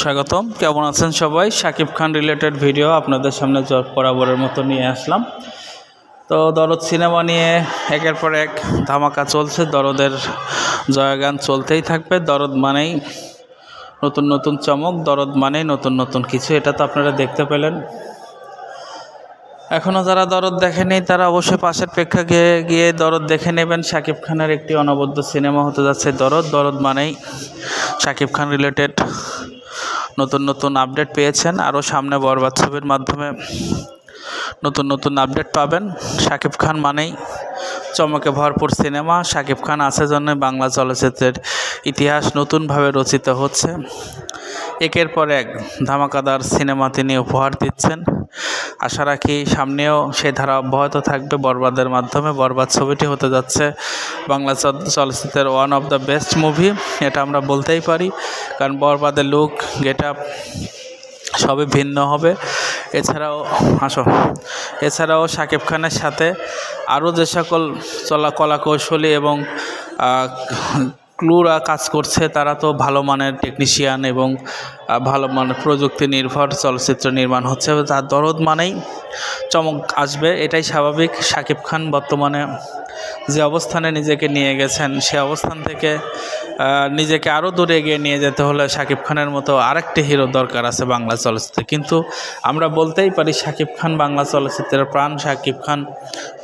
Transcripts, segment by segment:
স্বাগতম। কেমন আছেন সবাই? শাকিব খান রিলেটেড ভিডিও আপনাদের সামনে বরাবরের মতো নিয়ে আসলাম। তো দরদ সিনেমা নিয়ে একের পর এক ধামাকা চলছে। দরদের জয়গান চলতেই থাকবে। দরদ মানেই নতুন নতুন চমক, দরদ মানেই নতুন নতুন কিছু, এটা তো আপনারা দেখতে পেলেন। এখনও যারা দরদ দেখেনি তারা অবশ্যই পাশের প্রেক্ষাগৃহে গিয়ে দরদ দেখে নেবেন। শাকিব খানের একটি অনবদ্য সিনেমা হতে যাচ্ছে দরদ। দরদ মানেই শাকিব খান রিলেটেড নতুন নতুন আপডেট পেয়েছেন। আরও সামনে বরবাদ ছবির মাধ্যমে নতুন নতুন আপডেট পাবেন। শাকিব খান মানেই চমকে ভরপুর সিনেমা। শাকিব খান আছে জন্য বাংলা চলচ্চিত্রের ইতিহাস নতুনভাবে রচিত হচ্ছে। একের পর এক ধামাকাদার সিনেমা তিনি উপহার দিচ্ছেন। আশা রাখি সামনেও সেই ধারা অব্যাহত থাকবে বরবাদের মাধ্যমে। বরবাদ ছবিটি হতে যাচ্ছে বাংলা চলচ্চিত্রের one of the best movie, এটা আমরা বলতেই পারি। কারণ বরবাদের লুক, গেট আপ সবই ভিন্ন হবে। এছাড়াও শাকিব খানের সাথে আরও যে সকল কলা কৌশলী এবং ক্লুরা কাজ করছে, তারা তো ভালো মানের টেকনিশিয়ান এবং ভালো মানের প্রযুক্তি নির্ভর চলচ্চিত্র নির্মাণ হচ্ছে। তার দরদ মানেই চমক আসবে, এটাই স্বাভাবিক। শাকিব খান বর্তমানে যে অবস্থানে নিজেকে নিয়ে গেছেন, সে অবস্থান থেকে নিজেকে আরও দূরে এগিয়ে নিয়ে যেতে হলে শাকিব খানের মতো আরেকটি হিরো দরকার আছে বাংলা চলচ্চিত্রে। কিন্তু আমরা বলতেই পারি শাকিব খান বাংলা চলচ্চিত্রের প্রাণ, শাকিব খান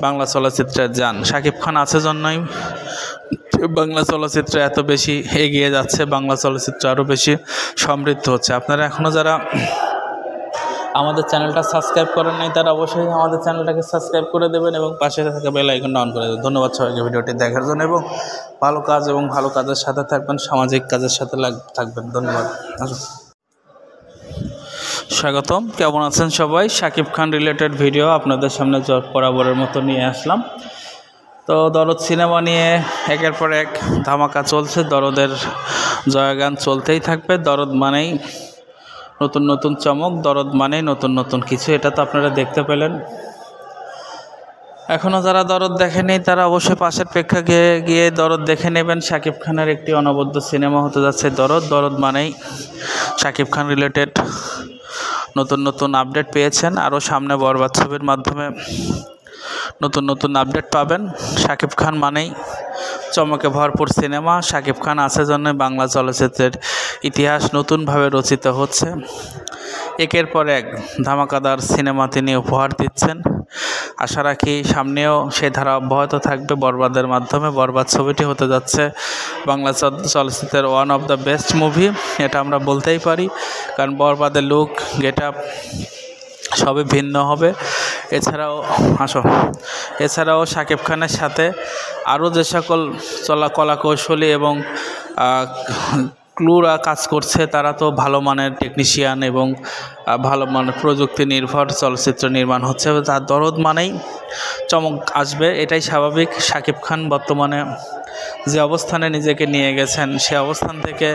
বাংলা চলচ্চিত্রের জান। শাকিব খান আছে জন্যই বাংলা চলচ্চিত্র এত বেশি এগিয়ে যাচ্ছে, বাংলা চলচ্চিত্র আরও বেশি সমৃদ্ধ হচ্ছে। আপনারা এখনও যারা আমাদের চ্যানেলটা সাবস্ক্রাইব করেন নাই তারা অবশ্যই আমাদের চ্যানেলটাকে সাবস্ক্রাইব করে দেবেন এবং পাশে থাকা বেল আইকনটা অন করে দেবেন। ধন্যবাদ সবাইকে ভিডিওটি দেখার জন্য এবং ভালো কাজ এবং ভালো কাজের সাথে থাকবেন, সামাজিক কাজের সাথে থাকবেন। ধন্যবাদ। স্বাগতম। কেমন আছেন সবাই? শাকিব খান রিলেটেড ভিডিও আপনাদের সামনে বরাবরের মতো নিয়ে আসলাম। তো দরদ সিনেমা নিয়ে একের পর এক ধামাকা চলছে। দরদের জয়গান চলতেই থাকবে। দরদ মানেই নতুন নতুন চমক, দরদ মানেই নতুন নতুন কিছু, এটা তো আপনারা দেখতে পেলেন। এখনও যারা দরদ দেখেনি তারা অবশ্যই পাশের প্রেক্ষাগৃহে গিয়ে দরদ দেখে নেবেন। শাকিব খানের একটি অনবদ্য সিনেমা হতে যাচ্ছে দরদ। দরদ মানেই শাকিব খান রিলেটেড নতুন নতুন আপডেট পেয়েছেন। আরও সামনে বরবাদ ছবির মাধ্যমে নতুন নতুন আপডেট পাবেন। শাকিব খান মানেই চমকে ভরপুর সিনেমা। শাকিব খান আছে জন্য বাংলা চলচ্চিত্রের ইতিহাস নতুনভাবে রচিত হচ্ছে। একের পর এক ধামাকাদার সিনেমা তিনি উপহার দিচ্ছেন। আশা রাখি সামনেও সেই ধারা অব্যাহত থাকবে বরবাদের মাধ্যমে। বরবাদ ছবিটি হতে যাচ্ছে বাংলা চলচ্চিত্রের one of the best movie, এটা আমরা বলতেই পারি। কারণ বরবাদের লুক, গেট আপ সবই ভিন্ন হবে। এছাড়াও শাকিব খানের সাথে আরও যে সকল কলা কৌশলী এবং ক্লুরা কাজ করছে, তারা তো ভালো মানের টেকনিশিয়ান এবং ভালো মানের প্রযুক্তি নির্ভর চলচ্চিত্র নির্মাণ হচ্ছে। তার দরদ মানেই চমক আসবে, এটাই স্বাভাবিক। শাকিব খান বর্তমানে যে অবস্থানে নিজেকে নিয়ে গেছেন, সে অবস্থান থেকে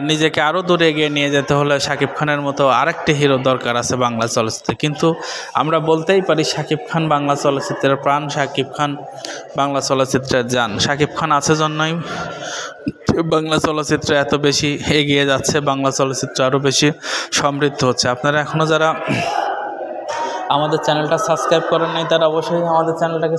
নিজেকে আরও দূরে এগিয়ে নিয়ে যেতে হলে শাকিব খানের মতো আরেকটি হিরো দরকার আছে বাংলা চলচ্চিত্রে। কিন্তু আমরা বলতেই পারি শাকিব খান বাংলা চলচ্চিত্রের প্রাণ, শাকিব খান বাংলা চলচ্চিত্রের জান। শাকিব খান আছে জন্যই বাংলা চলচ্চিত্র এত বেশি এগিয়ে যাচ্ছে, বাংলা চলচ্চিত্র আরও বেশি সমৃদ্ধ হচ্ছে। আপনারা এখনও যারা আমাদের চ্যানেলটা সাবস্ক্রাইব করেন নাই তারা অবশ্যই আমাদের চ্যানেলটাকে